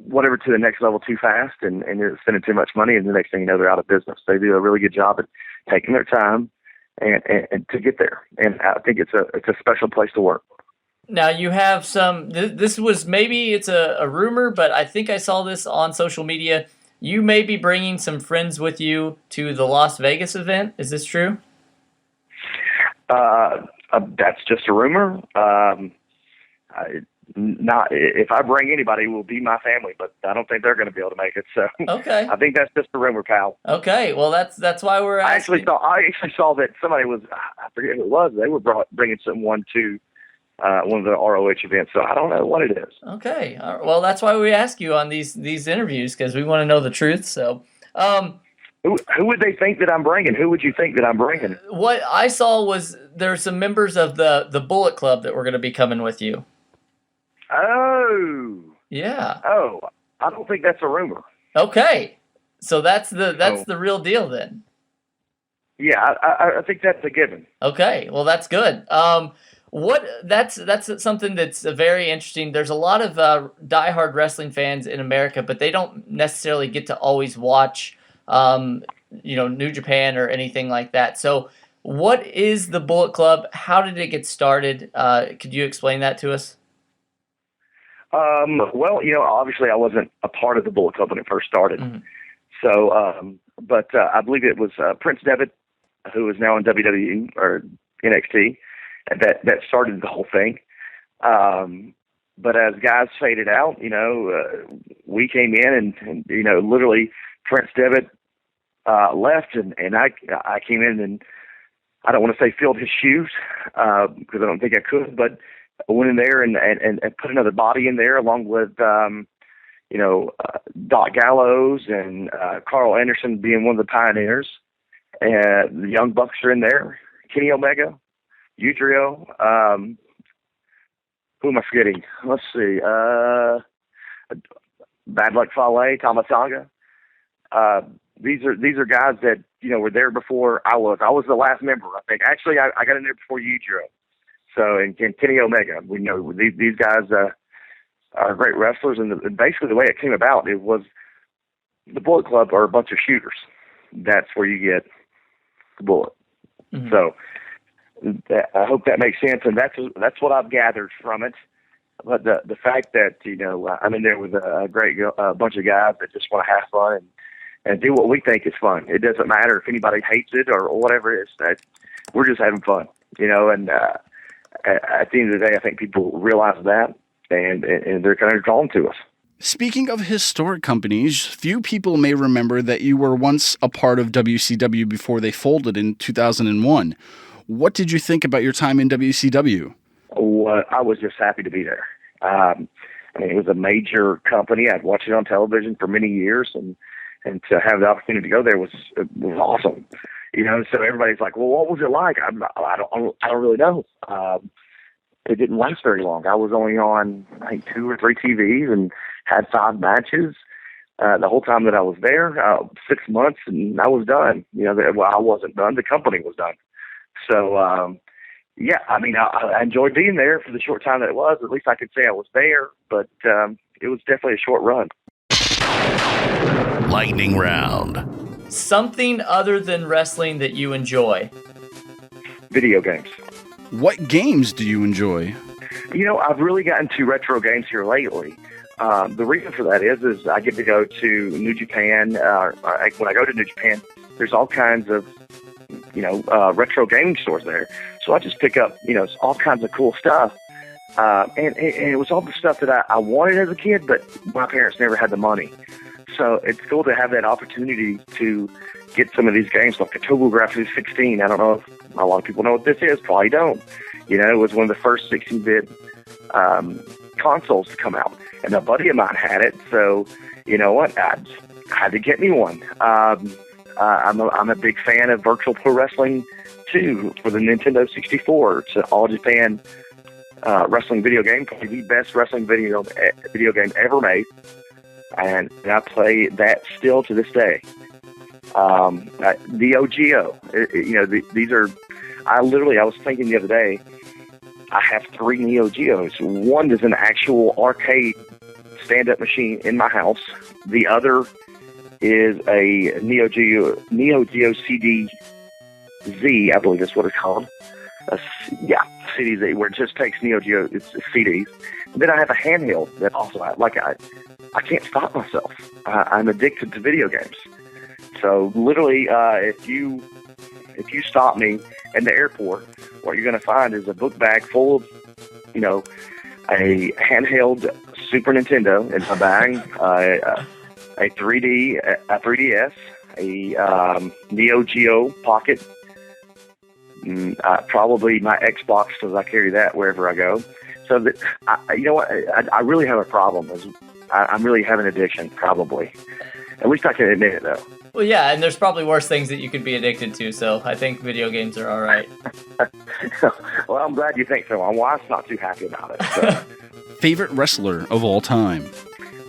whatever to the next level too fast and you're spending too much money, and the next thing you know, they're out of business. They do a really good job at taking their time and to get there. And I think it's a special place to work. Now you have some, this was, maybe it's a rumor, but I think I saw this on social media. You may be bringing some friends with you to the Las Vegas event. Is this true? That's just a rumor. Not if I bring anybody, it will be my family, but I don't think they're going to be able to make it. So okay, I think that's just a rumor, pal. Okay, well that's why we're asking. I actually saw that somebody was, I forget who it was. They were bringing someone to one of the ROH events, so I don't know what it is. Okay, well that's why we ask you on these interviews, because we want to know the truth. So. Who would they think that I'm bringing? Who would you think that I'm bringing? What I saw was there's some members of the Bullet Club that were going to be coming with you. Oh. Yeah. Oh, I don't think that's a rumor. Okay. So that's the real deal then. Yeah, I think that's a given. Okay. Well, that's good. That's something that's very interesting. There's a lot of diehard wrestling fans in America, but they don't necessarily get to always watch New Japan or anything like that. So what is the Bullet Club? How did it get started? Could you explain that to us? Well, obviously I wasn't a part of the Bullet Club when it first started. Mm-hmm. So, but I believe it was Prince Devitt, who is now in WWE or NXT, that started the whole thing. But as guys faded out, we came in and literally Prince Devitt left, and I came in and I don't want to say filled his shoes because I don't think I could, but I went in there and put another body in there along with, Doc Gallows and Carl Anderson being one of the pioneers. And the Young Bucks are in there. Kenny Omega, Yujiro. Who am I forgetting? Let's see. Bad Luck Fale, Tamatanga. These are guys that, were there before I was. I was the last member, I think. Actually, I got in there before Yujiro. So, and Kenny Omega, we know these guys are great wrestlers, and basically the way it came about, it was the Bullet Club are a bunch of shooters. That's where you get the Bullet. Mm-hmm. So, I hope that makes sense, and that's what I've gathered from it. But the fact that I'm in there with a great bunch of guys that just want to have fun and do what we think is fun. It doesn't matter if anybody hates it or whatever it is. We're just having fun, and. At the end of the day, I think people realize that, and they're kind of drawn to us. Speaking of historic companies, few people may remember that you were once a part of WCW before they folded in 2001. What did you think about your time in WCW? Well, I was just happy to be there. It was a major company. I'd watched it on television for many years, and to have the opportunity to go there was awesome. So everybody's like, well, what was it like? I don't really know. It didn't last very long. I was only on, I think, 2 or 3 TVs and had 5 matches. The whole time that I was there, 6 months, and I was done. I wasn't done. The company was done. So, I enjoyed being there for the short time that it was. At least I could say I was there, but it was definitely a short run. Lightning round. Something other than wrestling that you enjoy. Video games. What games do you enjoy? I've really gotten to retro games here lately. The reason for that is I get to go to New Japan. When I go to New Japan, there's all kinds of, retro gaming stores there. So I just pick up, all kinds of cool stuff. And it was all the stuff that I wanted as a kid, but my parents never had the money. So it's cool to have that opportunity to get some of these games, like the TurboGrafx 16. I don't know if a lot of people know what this is. Probably don't. It was one of the first 16-bit consoles to come out. And a buddy of mine had it, so you know what? I had to get me one. I'm a big fan of Virtual Pro Wrestling 2 for the Nintendo 64. It's an All Japan wrestling video game, probably the best wrestling video game ever made. And I play that still to this day. Neo Geo, these are. I was thinking the other day, I have 3 Neo Geos. One is an actual arcade stand-up machine in my house. The other is a Neo Geo CD Z, I believe that's what it's called. CD Z, where it just takes Neo Geo CDs. And then I have a handheld that also, I can't stop myself. I'm addicted to video games. So literally, if you stop me in the airport, what you're going to find is a book bag full of, a handheld Super Nintendo in my bag, a 3DS, a Neo Geo Pocket, probably my Xbox, because I carry that wherever I go. So that I really have a problem. I'm really having an addiction, probably. At least I can admit it, though. Well, yeah, and there's probably worse things that you could be addicted to, so I think video games are all right. Well, I'm glad you think so. My wife's not too happy about it. So. Favorite wrestler of all time?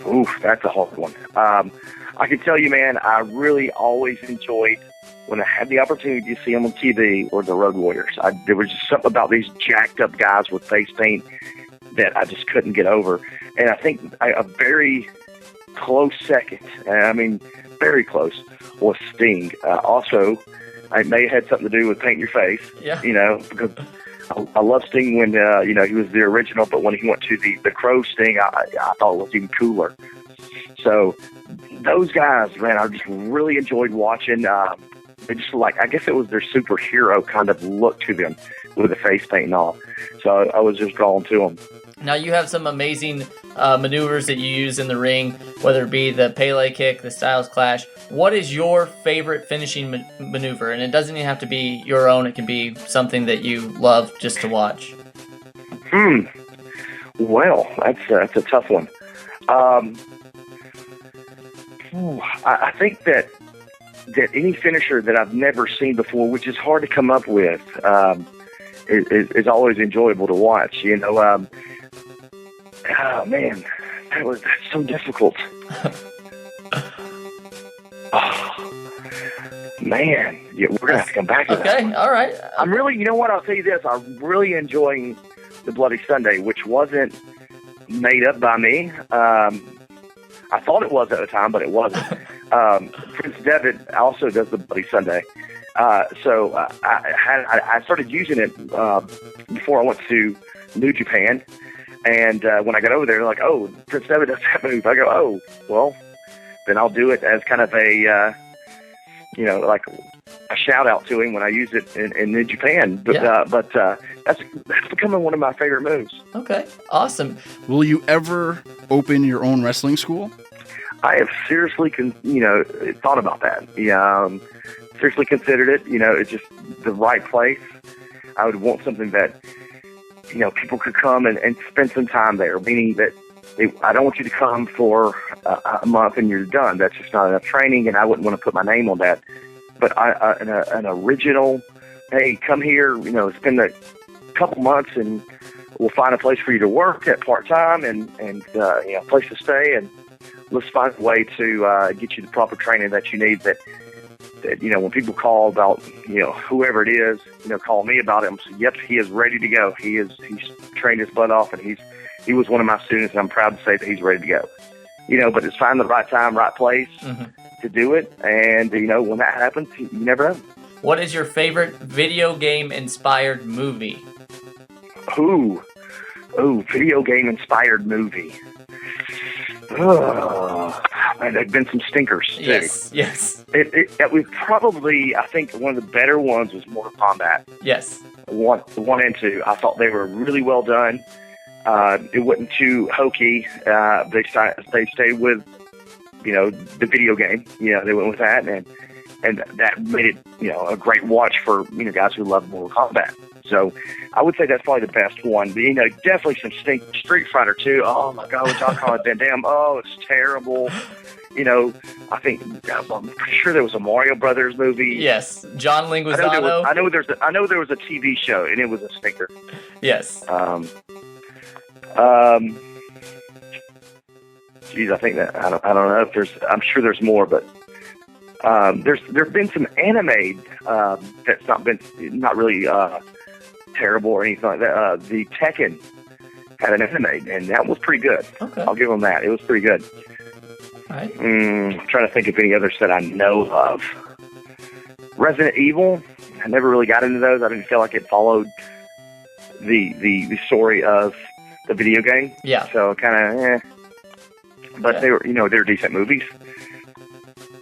Oof, that's a hard one. I can tell you, man, I really always enjoyed when I had the opportunity to see them on TV or the Road Warriors. There was just something about these jacked up guys with face paint that I just couldn't get over. And I think a very close second, very close, was Sting. Also, it may have had something to do with paint your face, because I love Sting when, he was the original, but when he went to the Crow Sting, I thought it was even cooler. So those guys, man, I just really enjoyed watching. They just I guess it was their superhero kind of look to them with the face paint and all. So I was just drawn to them. Now, you have some amazing maneuvers that you use in the ring, whether it be the Pele kick, the Styles Clash. What is your favorite finishing maneuver? And it doesn't even have to be your own. It can be something that you love just to watch. Well, that's a tough one. I think that any finisher that I've never seen before, which is hard to come up with, is always enjoyable to watch. Oh man, that's so difficult. Man, yeah, we're gonna have to come back to that. Okay, all right. I'm really, I'll tell you this. I'm really enjoying the Bloody Sunday, which wasn't made up by me. I thought it was at the time, but it wasn't. Prince Devitt also does the Bloody Sunday. So I started using it before I went to New Japan. And when I got over there, they're like, oh, Prince Devitt does that move. I go, oh, well, then I'll do it as kind of a, like a shout out to him when I use it in New Japan. But, yeah. That's becoming one of my favorite moves. Okay, awesome. Will you ever open your own wrestling school? I have seriously, thought about that. Seriously considered it. It's just the right place. I would want something that, people could come and spend some time there, meaning that I don't want you to come for a month and you're done. That's just not enough training, and I wouldn't want to put my name on that. But an original, hey, come here, spend a couple months and we'll find a place for you to work at part-time and a place to stay, and let's find a way to get you the proper training that you need, that when people call about, whoever it is, call me about it, I'm saying, yep, he is ready to go. He's trained his butt off, and he was one of my students, and I'm proud to say that he's ready to go. But it's find the right time, right place to do it, and, when that happens, you never know. What is your favorite video game-inspired movie? Ooh, Video game inspired movie. And there've been some stinkers too. Yes. It was probably, I think one of the better ones was Mortal Kombat. Yes. One and two. I thought they were really well done. It wasn't too hokey. They stayed with, the video game. They went with that, and that made it, a great watch for guys who love Mortal Kombat. So I would say that's probably the best one. But, definitely some Street Fighter 2. Oh, my God, with Jean-Claude Van Damme. Oh, it's terrible. I think, I'm pretty sure there was a Mario Brothers movie. Yes, John Leguizamo. I know there was a TV show, and it was a stinker. Yes. Geez, I think that, I don't know if I'm sure there's more, but there've been some anime that's not really terrible or anything like that. The Tekken had an anime, and that was pretty good. Okay. I'll give them that. It was pretty good. All right. I'm trying to think of any others that I know of. Resident Evil, I never really got into those. I didn't feel like it followed the story of the video game. Yeah. So kind of, But Okay. they were decent movies.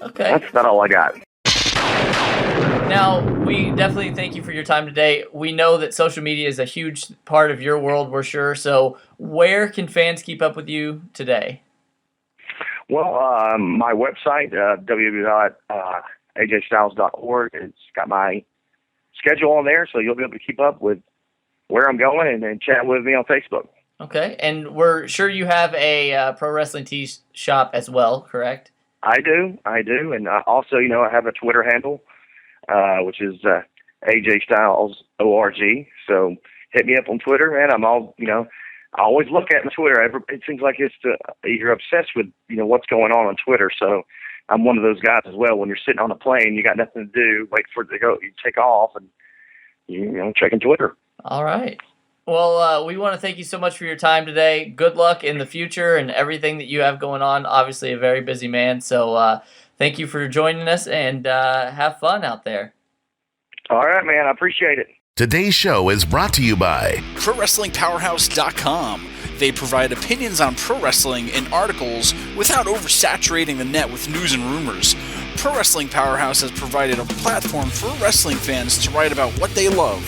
Okay. That's about all I got. Now, we definitely thank you for your time today. We know that social media is a huge part of your world, we're sure. So where can fans keep up with you today? Well, my website, www.ajstyles.org, it's got my schedule on there, so you'll be able to keep up with where I'm going and then chat with me on Facebook. Okay, and we're sure you have a Pro Wrestling Tees shop as well, correct? I do, and also, I have a Twitter handle, which is AJStylesORG. So hit me up on Twitter, man. I'm all, I always look at my Twitter. It seems like you're obsessed with, what's going on Twitter. So I'm one of those guys as well. When you're sitting on a plane, you got nothing to do, wait for it to go, you take off and, checking Twitter. All right. Well, we want to thank you so much for your time today. Good luck in the future and everything that you have going on. Obviously a very busy man. So thank you for joining us, and have fun out there. All right, man. I appreciate it. Today's show is brought to you by ProWrestlingPowerhouse.com. They provide opinions on pro wrestling and articles without oversaturating the net with news and rumors. Pro Wrestling Powerhouse has provided a platform for wrestling fans to write about what they love,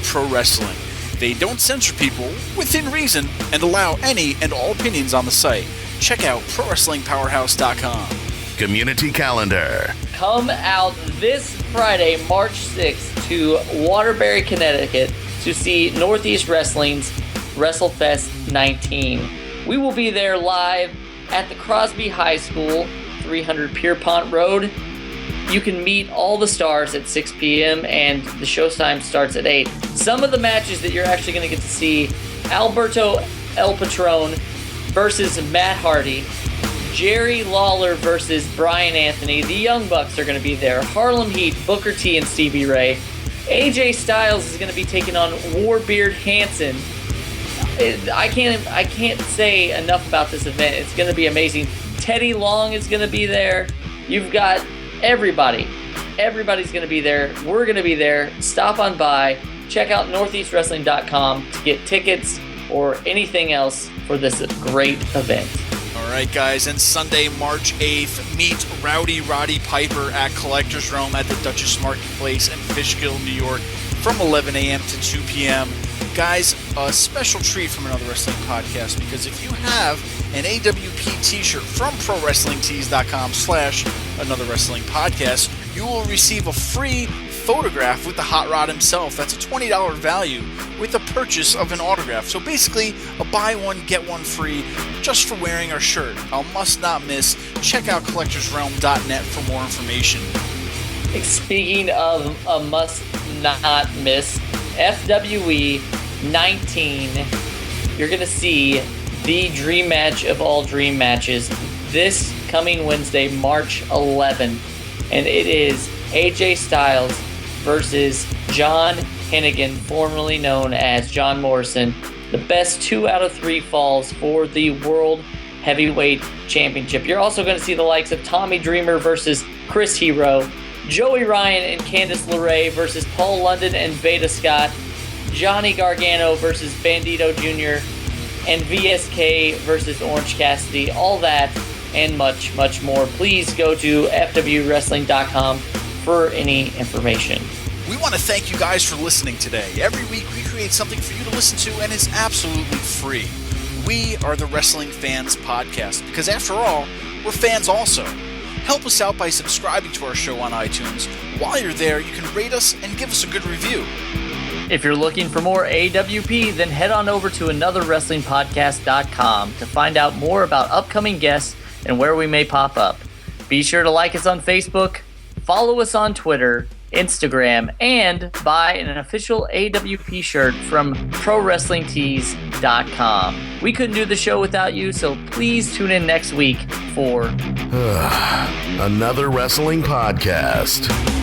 pro wrestling. They don't censor people within reason and allow any and all opinions on the site. Check out ProWrestlingPowerhouse.com. Community Calendar. Come out this Friday, March 6th, to Waterbury, Connecticut to see Northeast Wrestling's WrestleFest 19. We will be there live at the Crosby High School, 300 Pierpont Road. You can meet all the stars at 6 p.m. and the show time starts at 8. Some of the matches that you're actually going to get to see: Alberto El Patron versus Matt Hardy, Jerry Lawler versus Brian Anthony. The Young Bucks are going to be there. Harlem Heat, Booker T, and Stevie Ray. AJ Styles is going to be taking on Warbeard Hansen. I can't say enough about this event. It's going to be amazing. Teddy Long is going to be there. You've got everybody. Everybody's going to be there. We're going to be there. Stop on by. Check out northeastwrestling.com to get tickets or anything else for this great event. All right, guys, and Sunday, March 8th, meet Rowdy Roddy Piper at Collector's Realm at the Duchess Marketplace in Fishkill, New York, from 11 a.m. to 2 p.m. Guys, a special treat from Another Wrestling Podcast, because if you have an AWP t-shirt from ProWrestlingTees.com/Another Wrestling Podcast, you will receive a free photograph with the Hot Rod himself. That's a $20 value with the purchase of an autograph. So basically, a buy one, get one free just for wearing our shirt. A must not miss. Check out collectorsrealm.net for more information. Speaking of a must not miss, FWE 19, you're going to see the dream match of all dream matches this coming Wednesday, March 11th. And it is AJ Styles versus John Hennigan, formerly known as John Morrison. The best 2 out of 3 falls for the World Heavyweight Championship. You're also going to see the likes of Tommy Dreamer versus Chris Hero, Joey Ryan and Candice LeRae versus Paul London and Veda Scott, Johnny Gargano versus Bandito Jr., and VSK versus Orange Cassidy, all that and much, much more. Please go to fwwrestling.com for any information. We want to thank you guys for listening today. Every week we create something for you to listen to, and it's absolutely free. We are the Wrestling Fans Podcast, because after all, we're fans also. Help us out by subscribing to our show on iTunes. While you're there, you can rate us and give us a good review. If you're looking for more AWP, then head on over to anotherwrestlingpodcast.com to find out more about upcoming guests and where we may pop up. Be sure to like us on Facebook, follow us on Twitter, Instagram, and buy an official AWP shirt from ProWrestlingTees.com. We couldn't do the show without you, so please tune in next week for Another Wrestling Podcast.